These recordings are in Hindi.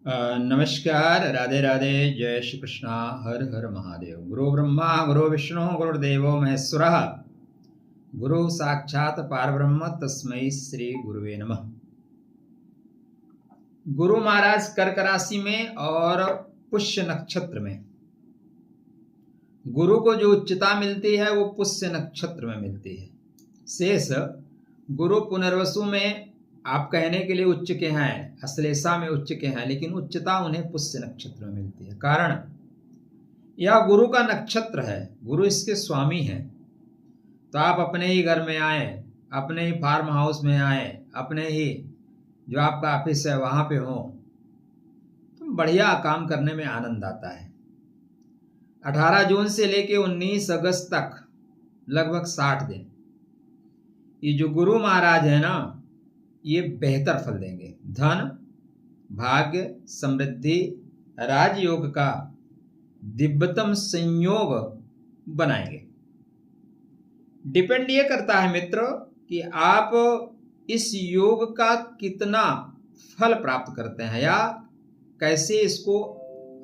नमस्कार, राधे राधे, जय श्री कृष्णा, हर हर महादेव। गुरु ब्रह्मा गुरु विष्णु गुरुर्देवो महेश्वरः, गुरु साक्षात पारब्रह्म तस्मै श्री गुरुवे नमः। गुरु महाराज कर्क राशि में और पुष्य नक्षत्र में, गुरु को जो उच्चता मिलती है वो पुष्य नक्षत्र में मिलती है। शेष गुरु पुनर्वसु में आप कहने के लिए उच्च के हैं, अश्लेषा में उच्च के हैं, लेकिन उच्चता उन्हें पुष्य नक्षत्र में मिलती है। कारण यह गुरु का नक्षत्र है, गुरु इसके स्वामी हैं। तो आप अपने ही घर में आए, अपने ही फार्म हाउस में आए, अपने ही जो आपका ऑफिस है वहां पे हो, तो बढ़िया काम करने में आनंद आता है। 18 जून से लेके 19 अगस्त तक लगभग 60 दिन ये जो गुरु महाराज है ना, ये बेहतर फल देंगे। धन, भाग्य, समृद्धि, राजयोग का दिव्यतम संयोग बनाएंगे। डिपेंड ये करता है मित्र कि आप इस योग का कितना फल प्राप्त करते हैं या कैसे इसको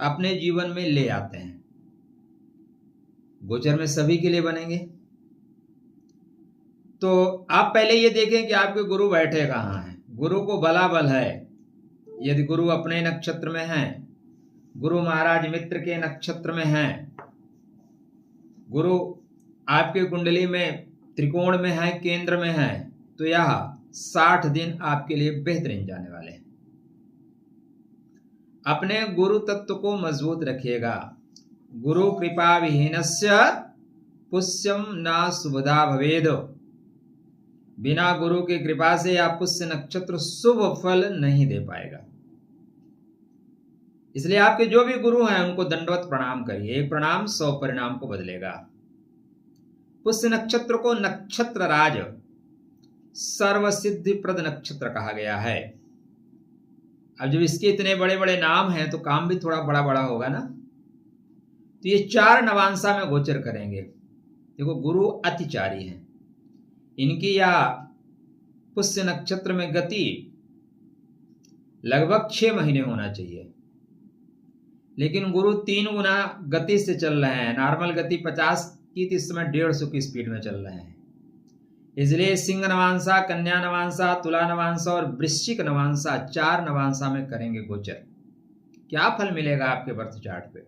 अपने जीवन में ले आते हैं। गोचर में सभी के लिए बनेंगे। तो आप पहले ये देखें कि आपके गुरु बैठे कहाँ हैं। गुरु को बला बल है। यदि गुरु अपने नक्षत्र में हैं, गुरु महाराज मित्र के नक्षत्र में हैं, गुरु आपके कुंडली में त्रिकोण में है, केंद्र में है, तो यह 60 दिन आपके लिए बेहतरीन जाने वाले हैं। अपने गुरु तत्व को मजबूत रखिएगा। गुरु कृपा विहीनस्य पुष्यम न शुभदा भवेद। बिना गुरु की कृपा से आप पुष्य नक्षत्र शुभ फल नहीं दे पाएगा। इसलिए आपके जो भी गुरु हैं उनको दंडवत प्रणाम करिए। एक प्रणाम 100 परिणाम को बदलेगा। पुष्य नक्षत्र को नक्षत्र राज सर्वसिद्धि प्रद नक्षत्र कहा गया है। अब जब इसके इतने बड़े बड़े नाम हैं तो काम भी थोड़ा बड़ा बड़ा होगा ना। तो ये 4 नवांशा में गोचर करेंगे। देखो, गुरु अतिचारी हैं। इनकी या पुष्य नक्षत्र में गति लगभग 6 महीने होना चाहिए, लेकिन गुरु 3 गुना गति से चल रहे हैं। नॉर्मल गति 50 की, इस समय 150 की स्पीड में चल रहे हैं। इसलिए सिंह नवांशा, कन्या नवांशा, तुला नवांशा और वृश्चिक नवांशा 4 नवांशा में करेंगे गोचर। क्या फल मिलेगा आपके बर्थ चार्ट पे?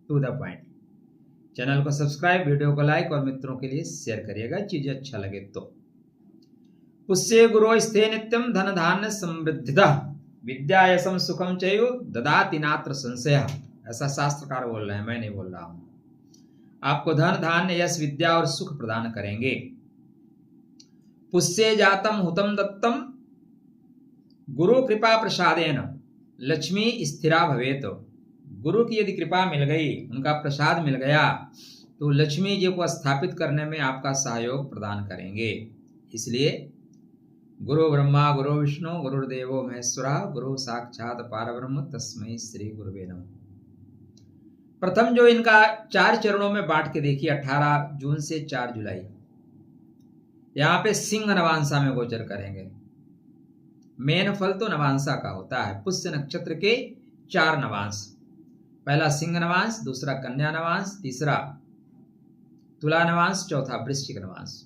To the point. चैनल को सब्सक्राइब, वीडियो को लाइक और मित्रों के लिए शेयर करिएगा, चीजें अच्छा लगे तो। पुष्य गुरु स्थे नित्यम धन धान्य समृद्धिदा विद्या यशम सुखम चैव ददाति नात्र संशय। ऐसा शास्त्रकार बोल रहे हैं, मैं नहीं बोल रहा हूं। आपको धन धान्य यश विद्या और सुख प्रदान करेंगे। पुष्य जातम हुतम दत्तम गुरु कृपा प्रसादेन लक्ष्मी स्थिरा भवेत। गुरु की यदि कृपा मिल गई, उनका प्रसाद मिल गया, तो लक्ष्मी जी को स्थापित करने में आपका सहयोग प्रदान करेंगे। इसलिए गुरु ब्रह्मा गुरु विष्णु गुरुर्देवो महेश्वरः, गुरु साक्षात पारब्रह्म तस्मै श्री गुरुवे नमः। प्रथम जो इनका 4 चरणों में बांट के देखिए, 18 जून से 4 जुलाई, यहाँ पे सिंह नवांशा में गोचर करेंगे। मेन फल तो नवांशा का होता है। पुष्य नक्षत्र के 4 नवांश, पहला सिंह नवांश, दूसरा कन्या नवांश, तीसरा तुला नवांश, चौथा वृश्चिक नवांश।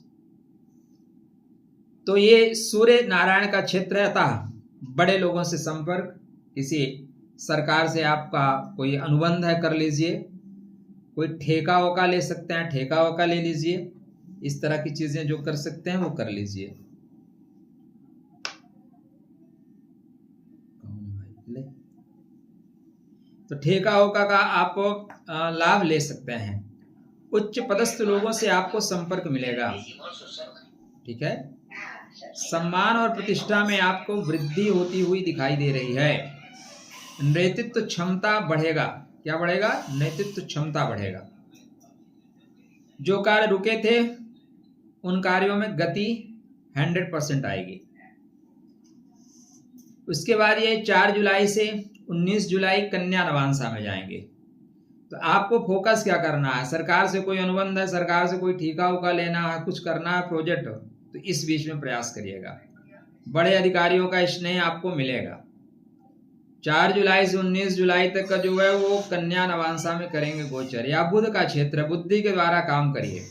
तो ये सूर्य नारायण का क्षेत्र है। अतः बड़े लोगों से संपर्क, किसी सरकार से आपका कोई अनुबंध है कर लीजिए, कोई ठेका वोका ले सकते हैं, ठेका वोका ले लीजिए। इस तरह की चीजें जो कर सकते हैं वो कर लीजिए। तो ठेका वोका का आप लाभ ले सकते हैं। उच्च पदस्थ लोगों से आपको संपर्क मिलेगा, ठीक है। सम्मान और प्रतिष्ठा में आपको वृद्धि होती हुई दिखाई दे रही है। नेतृत्व क्षमता बढ़ेगा। क्या बढ़ेगा? नेतृत्व क्षमता बढ़ेगा। जो कार्य रुके थे उन कार्यों में गति 100% आएगी। उसके बाद ये 4 जुलाई से 19 जुलाई कन्या नवांशा में जाएंगे। तो आपको फोकस क्या करना है? सरकार से कोई अनुबंध है, सरकार से कोई ठेका उका लेना है, कुछ करना है प्रोजेक्ट, तो इस बीच में प्रयास करिएगा। बड़े अधिकारियों का स्नेह आपको मिलेगा। 4 जुलाई से 19 जुलाई तक का जो है वो कन्या नवांशा में करेंगे गोचर, या बुध का क्षेत्र, बुद्धि के द्वारा काम करिए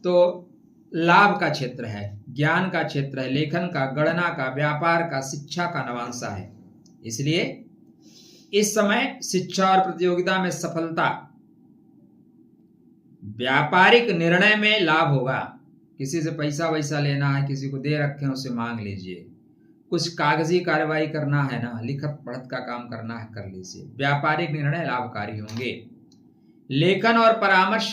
तो लाभ का क्षेत्र है, ज्ञान का क्षेत्र है, लेखन का, गणना का, व्यापार का, शिक्षा का नवांशा है। इसलिए इस समय शिक्षा और प्रतियोगिता में सफलता, व्यापारिक निर्णय में लाभ होगा। किसी से पैसा वैसा लेना है, किसी को दे रखे हैं, उसे मांग लीजिए। कुछ कागजी कार्रवाई करना है ना, लिखत पढ़त का काम करना है, कर लीजिए। व्यापारिक निर्णय लाभकारी होंगे। लेखन और परामर्श,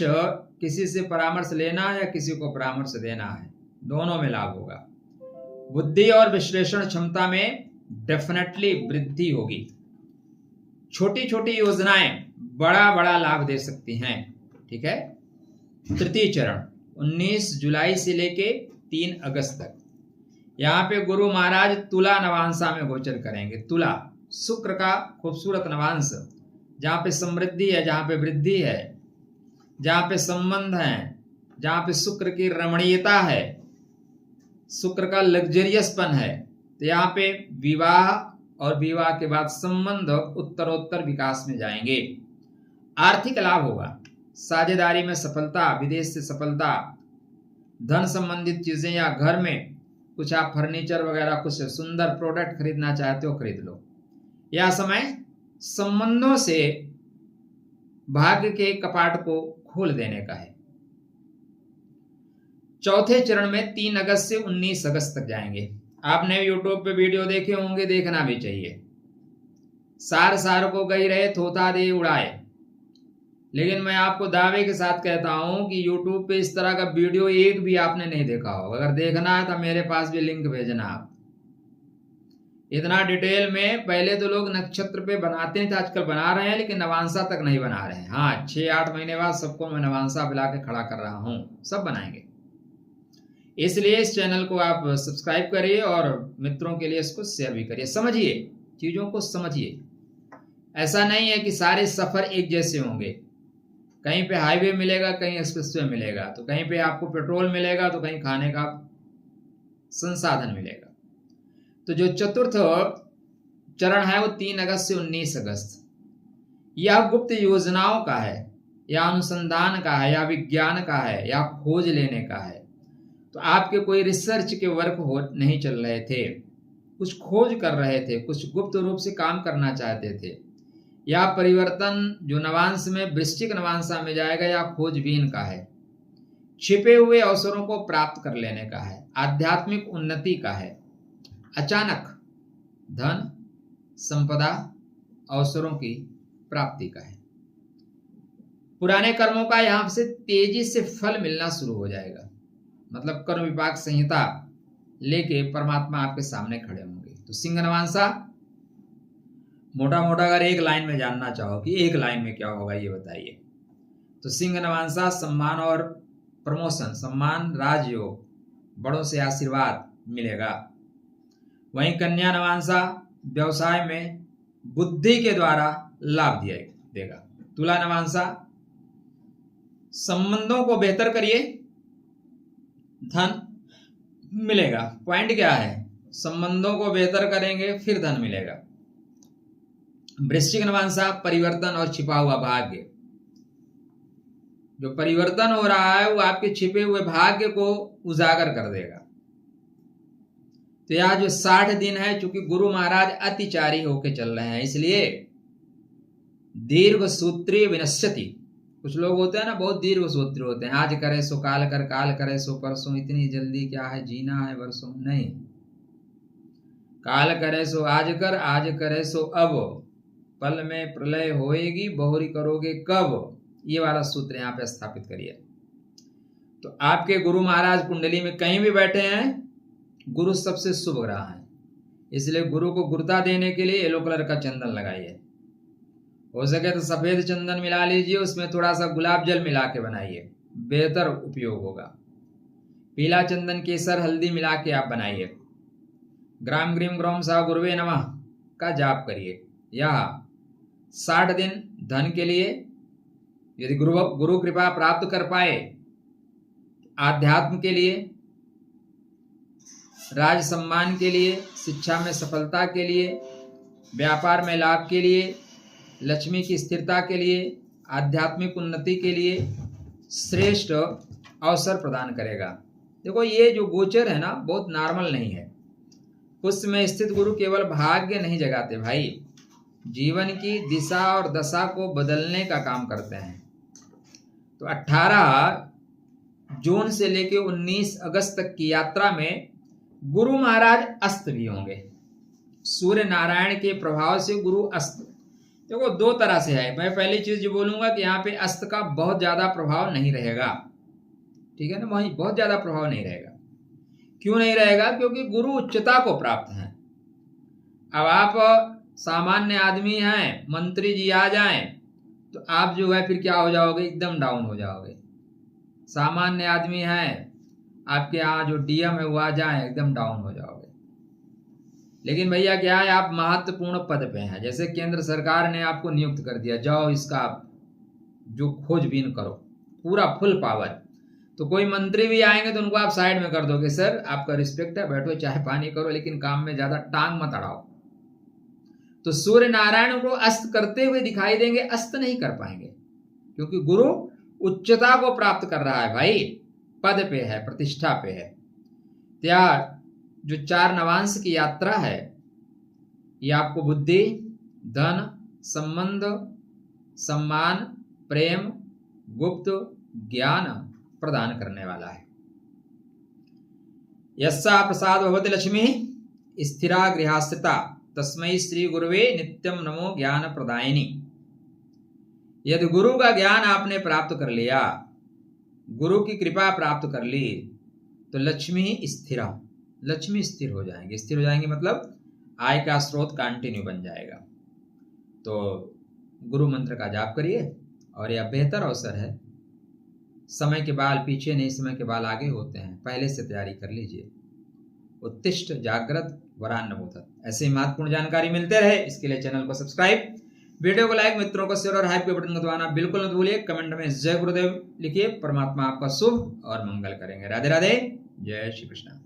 किसी से परामर्श लेना है या किसी को परामर्श देना है, दोनों में लाभ होगा। बुद्धि और विश्लेषण क्षमता में डेफिनेटली वृद्धि होगी। छोटी छोटी योजनाएं बड़ा बड़ा लाभ दे सकती हैं। ठीक है। तृतीय चरण 19 जुलाई से लेके 3 अगस्त तक यहाँ पे गुरु महाराज तुला नवांशा में गोचर करेंगे। तुला शुक्र का खूबसूरत नवांश, जहाँ पे समृद्धि है, जहाँ पे वृद्धि है, जहाँ पे संबंध है, जहाँ पे शुक्र की रमणीयता है, शुक्र का लग्जरियसपन है। तो यहाँ पे विवाह और विवाह के बाद संबंध उत्तरोत्तर विकास में जाएंगे। आर्थिक लाभ होगा, साझेदारी में सफलता, विदेश से सफलता, धन संबंधित चीजें, या घर में कुछ आप फर्नीचर वगैरह कुछ सुंदर प्रोडक्ट खरीदना चाहते हो, खरीद लो। यह समय संबंधों से भाग्य के कपाट को खोल देने का है। चौथे चरण में 3 अगस्त से 19 अगस्त तक जाएंगे। आपने यूट्यूब पे वीडियो देखे होंगे, देखना भी चाहिए। सार को गई रहे, थोथा दे उड़ाए। लेकिन मैं आपको दावे के साथ कहता हूं कि यूट्यूब पे इस तरह का वीडियो एक भी आपने नहीं देखा होगा। अगर देखना है तो मेरे पास भी लिंक भेजना आप। इतना डिटेल में पहले तो लोग नक्षत्र पे बनाते थे, आजकल बना रहे हैं, लेकिन नवांशा तक नहीं बना रहे हैं। हाँ, 6-8 महीने बाद सबको मैं नवांशा बुला के खड़ा कर रहा हूँ, सब बनाएंगे। इसलिए इस चैनल को आप सब्सक्राइब करिए और मित्रों के लिए इसको शेयर भी करिए। समझिए, चीजों को समझिए। ऐसा नहीं है कि सारे सफर एक जैसे होंगे। कहीं पे हाईवे मिलेगा, कहीं एक्सप्रेसवे मिलेगा, तो कहीं पे आपको पेट्रोल मिलेगा, तो कहीं खाने का संसाधन मिलेगा। तो जो चतुर्थ चरण है वो 3 अगस्त से 19 अगस्त, यह गुप्त योजनाओं का है, या अनुसंधान का है, या विज्ञान का है, या खोज लेने का है। तो आपके कोई रिसर्च के वर्क हो नहीं चल रहे थे, कुछ खोज कर रहे थे, कुछ गुप्त रूप से काम करना चाहते थे, या परिवर्तन जो नवांश में वृश्चिक नवांशा में जाएगा, या खोजबीन का है, छिपे हुए अवसरों को प्राप्त कर लेने का है, आध्यात्मिक उन्नति का है, अचानक धन संपदा अवसरों की प्राप्ति का है। पुराने कर्मों का यहां से तेजी से फल मिलना शुरू हो जाएगा। मतलब कर्म विपाक संहिता लेके परमात्मा आपके सामने खड़े होंगे। तो सिंह नवांशा मोटा मोटा अगर एक लाइन में जानना चाहो कि एक लाइन में क्या होगा ये बताइए, तो सिंह नवांशा सम्मान और प्रमोशन, सम्मान, राजयोग, बड़ों से आशीर्वाद मिलेगा। वहीं कन्या नवांशा व्यवसाय में बुद्धि के द्वारा लाभ देगा। तुला नवांशा संबंधों को बेहतर करिए, धन मिलेगा। पॉइंट क्या है? संबंधों को बेहतर करेंगे फिर धन मिलेगा। वृश्चिक नवांशा परिवर्तन और छिपा हुआ भाग्य, जो परिवर्तन हो रहा है वो आपके छिपे हुए भाग्य को उजागर कर देगा। तो यह जो 60 दिन है, चूंकि गुरु महाराज अतिचारी होके चल रहे हैं, इसलिए दीर्घ सूत्री विनश्यति। कुछ लोग होते हैं ना, बहुत दीर्घ सूत्री होते हैं, आज करे सो काल कर, काल करे सो परसों, इतनी जल्दी क्या है, जीना है वर्षों नहीं। काल करे सो आज कर, आज करे सो अब, पल में प्रलय होएगी, बहुरी करोगे कब। ये वाला सूत्र यहाँ पे स्थापित करिए। तो आपके गुरु महाराज कुंडली में कहीं भी बैठे हैं, गुरु सबसे शुभ ग्रह है, इसलिए गुरु को गुरुता देने के लिए येलो कलर का चंदन लगाइए। हो सके तो सफेद चंदन मिला लीजिए, उसमें थोड़ा सा गुलाब जल मिला के बनाइए, बेहतर उपयोग होगा। पीला चंदन, केसर, हल्दी मिला के आप बनाइए। ग्राम ग्रीम ग्रोम सा गुरुवे नमः का जाप करिए। यह 60 दिन धन के लिए, यदि गुरु कृपा प्राप्त कर पाए, आध्यात्म के लिए, राज सम्मान के लिए, शिक्षा में सफलता के लिए, व्यापार में लाभ के लिए, लक्ष्मी की स्थिरता के लिए, आध्यात्मिक उन्नति के लिए श्रेष्ठ अवसर प्रदान करेगा। देखो ये जो गोचर है ना बहुत नॉर्मल नहीं है। पुष्य में स्थित गुरु केवल भाग्य नहीं जगाते भाई, जीवन की दिशा और दशा को बदलने का काम करते हैं। तो 18 जून से लेकर 19 अगस्त तक की यात्रा में गुरु महाराज अस्त भी होंगे। सूर्य नारायण के प्रभाव से गुरु अस्त, देखो दो तरह से है। मैं पहली चीज जो बोलूंगा कि यहाँ पे अस्त का बहुत ज्यादा प्रभाव नहीं रहेगा, ठीक है ना, वहीं बहुत ज्यादा प्रभाव नहीं रहेगा। क्यों नहीं रहेगा? क्योंकि गुरु उच्चता को प्राप्त है। अब आप सामान्य आदमी हैं, मंत्री जी आ जाएं तो आप जो है फिर क्या हो जाओगे, एकदम डाउन हो जाओगे। सामान्य आदमी हैं, आपके यहाँ जो डीएम है वो आ जाए एकदम डाउन हो जाओगे। लेकिन भैया क्या है, आप महत्वपूर्ण पद पे हैं, जैसे केंद्र सरकार ने आपको नियुक्त कर दिया, जाओ इसका जो खोजबीन करो, पूरा फुल पावर। तो कोई मंत्री भी आएंगे तो उनको आप साइड में कर दोगे, सर आपका रिस्पेक्ट है, बैठो चाय पानी करो, लेकिन काम में ज्यादा टांग मत अड़ाओ। तो सूर्य नारायण को अस्त करते हुए दिखाई देंगे, अस्त नहीं कर पाएंगे, क्योंकि गुरु उच्चता को प्राप्त कर रहा है भाई, पद पे है, प्रतिष्ठा पे है। त्याग जो 4 नवांश की यात्रा है ये आपको बुद्धि, धन, संबंध, सम्मान, प्रेम, गुप्त ज्ञान प्रदान करने वाला है। यस्सा प्रसाद भवति लक्ष्मी स्थिरा गृहास्थिता तस्मै श्री गुरुवे नित्यम नमो ज्ञान प्रदायिनी। यदि गुरु का ज्ञान आपने प्राप्त कर लिया, गुरु की कृपा प्राप्त कर ली, तो लक्ष्मी स्थिरा, लक्ष्मी स्थिर हो जाएंगे। स्थिर हो जाएंगे मतलब आय का स्रोत कंटिन्यू बन जाएगा। तो गुरु मंत्र का जाप करिए और यह बेहतर अवसर है। समय के बाल पीछे नहीं, समय के बाल आगे होते हैं, पहले से तैयारी कर लीजिए। उत्तिष्ठ जागृत वरान्नमोदत। ऐसे ही महत्वपूर्ण जानकारी मिलते रहे, इसके लिए चैनल को सब्सक्राइब, वीडियो को लाइक, मित्रों को शेयर और हाइप के बटन को दबाना बिल्कुल मत भूलिए। कमेंट में जय गुरुदेव लिखिए। परमात्मा आपका शुभ और मंगल करेंगे। राधे राधे, जय श्री कृष्ण।